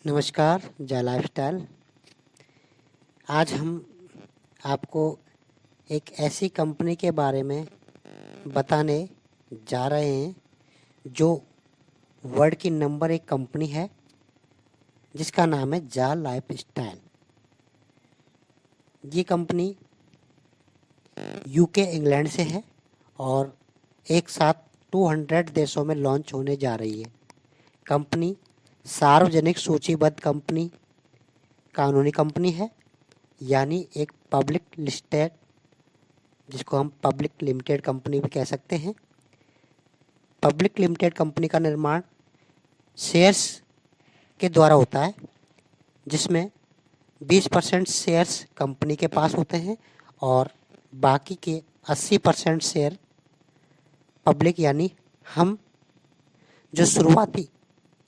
नमस्कार जय लाइफस्टाइल। आज हम आपको एक ऐसी कंपनी के बारे में बताने जा रहे हैं जो वर्ल्ड की नंबर 1 कंपनी है, जिसका नाम है जा लाइफस्टाइल। ये कंपनी यूके इंग्लैंड से है और एक साथ 200 देशों में लॉन्च होने जा रही है। कंपनी सार्वजनिक सूचीबद्ध कंपनी कानूनी कंपनी है, यानी एक पब्लिक लिस्टेड, जिसको हम पब्लिक लिमिटेड कंपनी भी कह सकते हैं। पब्लिक लिमिटेड कंपनी का निर्माण शेयर्स के द्वारा होता है, जिसमें 20% शेयर्स कंपनी के पास होते हैं और बाकी के 80% शेयर पब्लिक यानी हम जो शुरुआती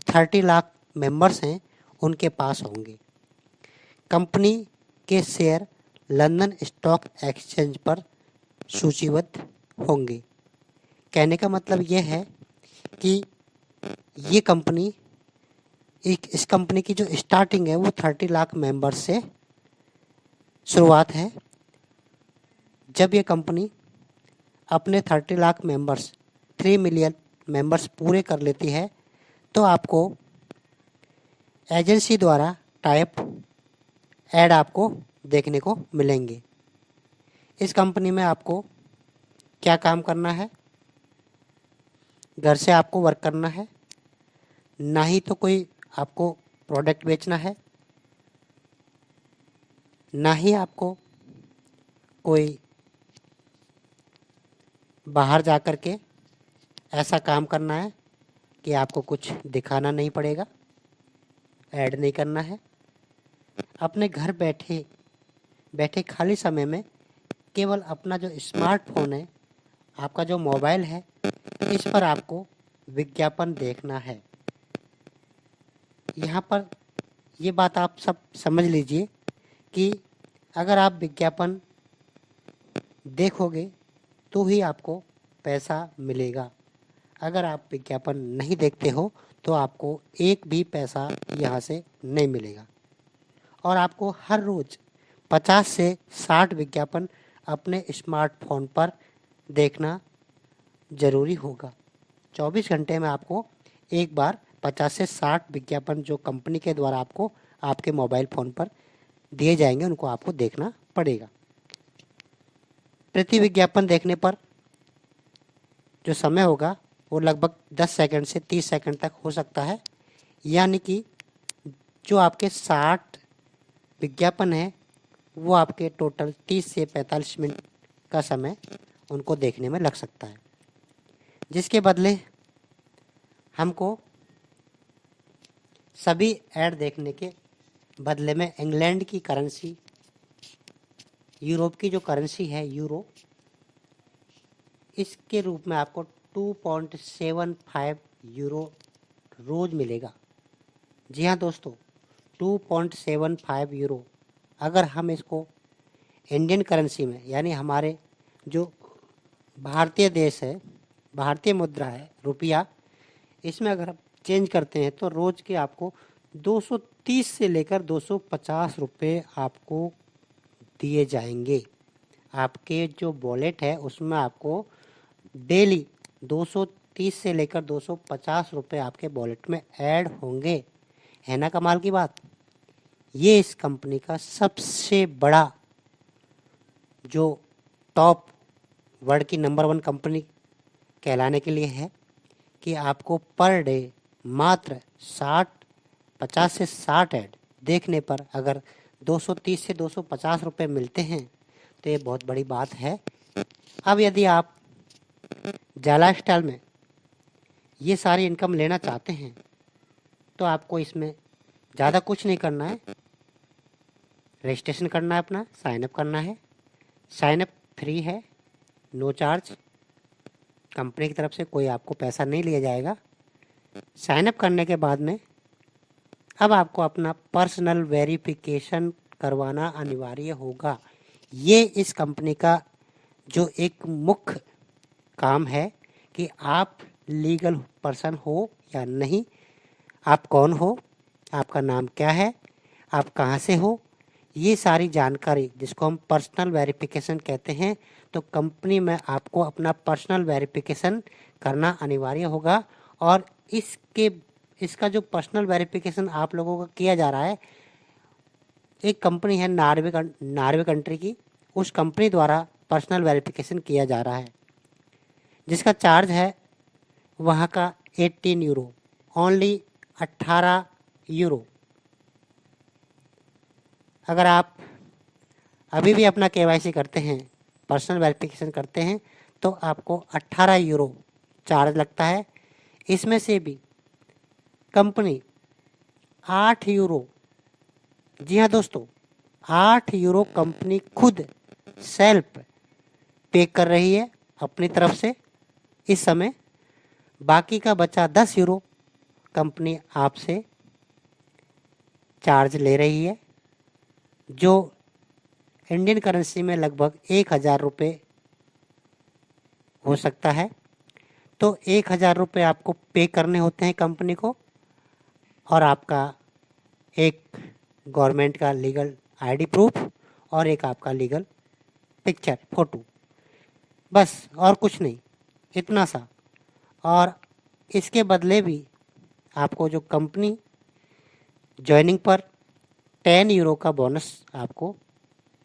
30 लाख मेंबर्स हैं उनके पास होंगे। कंपनी के शेयर लंदन स्टॉक एक्सचेंज पर सूचीबद्ध होंगे। कहने का मतलब यह है कि ये कंपनी इस कंपनी की जो स्टार्टिंग है वो 30 लाख मेंबर्स से शुरुआत है। जब ये कंपनी अपने 30 लाख मेंबर्स 3 मिलियन मेंबर्स पूरे कर लेती है तो आपको एजेंसी द्वारा टाइप ऐड आपको देखने को मिलेंगे। इस कंपनी में आपको क्या काम करना है? घर से आपको वर्क करना है, ना ही तो कोई आपको प्रोडक्ट बेचना है, ना ही आपको कोई बाहर जा कर के ऐसा काम करना है कि आपको कुछ दिखाना नहीं पड़ेगा, ऐड नहीं करना है। अपने घर बैठे बैठे खाली समय में केवल अपना जो स्मार्टफोन है, आपका जो मोबाइल है, इस पर आपको विज्ञापन देखना है। यहाँ पर ये बात आप सब समझ लीजिए कि अगर आप विज्ञापन देखोगे तो ही आपको पैसा मिलेगा। अगर आप विज्ञापन नहीं देखते हो तो आपको एक भी पैसा यहाँ से नहीं मिलेगा। और आपको हर रोज़ 50 से 60 विज्ञापन अपने स्मार्टफोन पर देखना ज़रूरी होगा। 24 घंटे में आपको एक बार 50 से 60 विज्ञापन जो कंपनी के द्वारा आपको आपके मोबाइल फ़ोन पर दिए जाएंगे, उनको आपको देखना पड़ेगा। प्रति विज्ञापन देखने पर जो समय होगा वो लगभग 10 सेकंड से 30 सेकंड तक हो सकता है। यानी कि जो आपके 60 विज्ञापन है वो आपके टोटल 30 से 45 मिनट का समय उनको देखने में लग सकता है, जिसके बदले हमको सभी ऐड देखने के बदले में इंग्लैंड की करेंसी, यूरोप की जो करेंसी है यूरो, इसके रूप में आपको 2.75 यूरो रोज़ मिलेगा। जी हाँ दोस्तों, 2.75 यूरो। अगर हम इसको इंडियन करेंसी में, यानी हमारे जो भारतीय देश है, भारतीय मुद्रा है रुपया, इसमें अगर हम चेंज करते हैं तो रोज़ के आपको 230 से लेकर 250 रुपये आपको दिए जाएंगे। आपके जो वॉलेट है उसमें आपको डेली 230 से लेकर 250 रुपये आपके वॉलेट में ऐड होंगे। है ना कमाल की बात? ये इस कंपनी का सबसे बड़ा जो टॉप वर्ल्ड की नंबर 1 कंपनी कहलाने के लिए है कि आपको पर डे मात्र 50 से 60 ऐड देखने पर अगर 230 से 250 रुपये मिलते हैं तो ये बहुत बड़ी बात है। अब यदि आप जा लाइफस्टाइल में ये सारी इनकम लेना चाहते हैं तो आपको इसमें ज़्यादा कुछ नहीं करना है। रजिस्ट्रेशन करना है, अपना साइनअप करना है। साइनअप फ्री है, नो चार्ज। कंपनी की तरफ से कोई आपको पैसा नहीं लिया जाएगा। साइनअप करने के बाद में अब आपको अपना पर्सनल वेरिफिकेशन करवाना अनिवार्य होगा। ये इस कंपनी का जो एक मुख्य काम है कि आप लीगल पर्सन हो या नहीं, आप कौन हो, आपका नाम क्या है, आप कहाँ से हो, ये सारी जानकारी जिसको हम पर्सनल वेरिफिकेशन कहते हैं। तो कंपनी में आपको अपना पर्सनल वेरिफिकेशन करना अनिवार्य होगा। और इसका जो पर्सनल वेरिफिकेशन आप लोगों का किया जा रहा है, एक कंपनी है नॉर्वे कंट्री की, उस कंपनी द्वारा पर्सनल वेरिफिकेशन किया जा रहा है, जिसका चार्ज है वहाँ का 18 यूरो, ओनली 18 यूरो। अगर आप अभी भी अपना केवाईसी करते हैं, पर्सनल वेरिफिकेशन करते हैं, तो आपको 18 यूरो चार्ज लगता है। इसमें से भी कंपनी 8 यूरो, जी हाँ दोस्तों, 8 यूरो कंपनी खुद सेल्फ पे कर रही है अपनी तरफ से इस समय। बाकी का बचा 10 यूरो कंपनी आपसे चार्ज ले रही है, जो इंडियन करेंसी में लगभग 1000 रुपये हो सकता है। तो 1000 रुपये आपको पे करने होते हैं कंपनी को, और आपका एक गवर्नमेंट का लीगल आईडी प्रूफ और एक आपका लीगल पिक्चर फ़ोटो, बस और कुछ नहीं, इतना सा। और इसके बदले भी आपको जो कंपनी ज्वाइनिंग पर 10 यूरो का बोनस आपको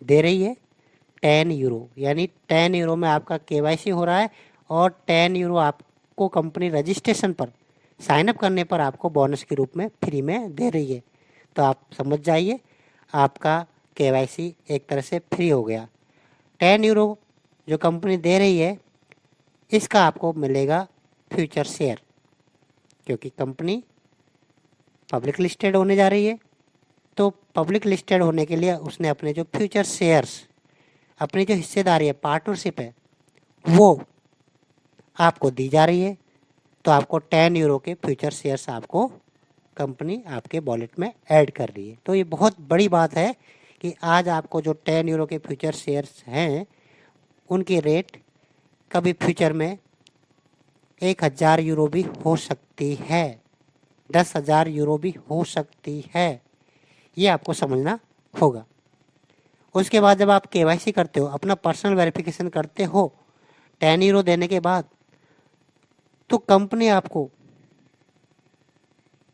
दे रही है। 10 यूरो यानी 10 यूरो में आपका केवाईसी हो रहा है, और 10 यूरो आपको कंपनी रजिस्ट्रेशन पर साइन अप करने पर आपको बोनस के रूप में फ्री में दे रही है। तो आप समझ जाइए, आपका केवाईसी एक तरह से फ्री हो गया। 10 यूरो जो कंपनी दे रही है, इसका आपको मिलेगा फ्यूचर शेयर, क्योंकि कंपनी पब्लिक लिस्टेड होने जा रही है। तो पब्लिक लिस्टेड होने के लिए उसने अपने जो फ्यूचर शेयर्स, अपनी जो हिस्सेदारी है, पार्टनरशिप है, वो आपको दी जा रही है। तो आपको 10 यूरो के फ्यूचर शेयर्स आपको कंपनी आपके वॉलेट में ऐड कर रही है। तो ये बहुत बड़ी बात है कि आज आपको जो 10 यूरो के फ्यूचर शेयर्स हैं, उनकी रेट कभी फ्यूचर में 1000 यूरो भी हो सकती है, 10,000 यूरो भी हो सकती है। ये आपको समझना होगा। उसके बाद जब आप केवाईसी करते हो, अपना पर्सनल वेरिफिकेशन करते हो 10 यूरो देने के बाद, तो कंपनी आपको,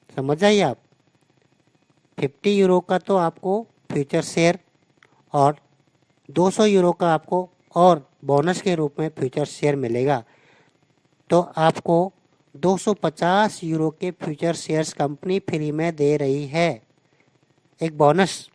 समझ जाइए आप, 50 यूरो का तो आपको फ्यूचर शेयर और 200 यूरो का आपको और बोनस के रूप में फ्यूचर शेयर मिलेगा। तो आपको 250 यूरो के फ्यूचर शेयर्स कंपनी फ्री में दे रही है, एक बोनस।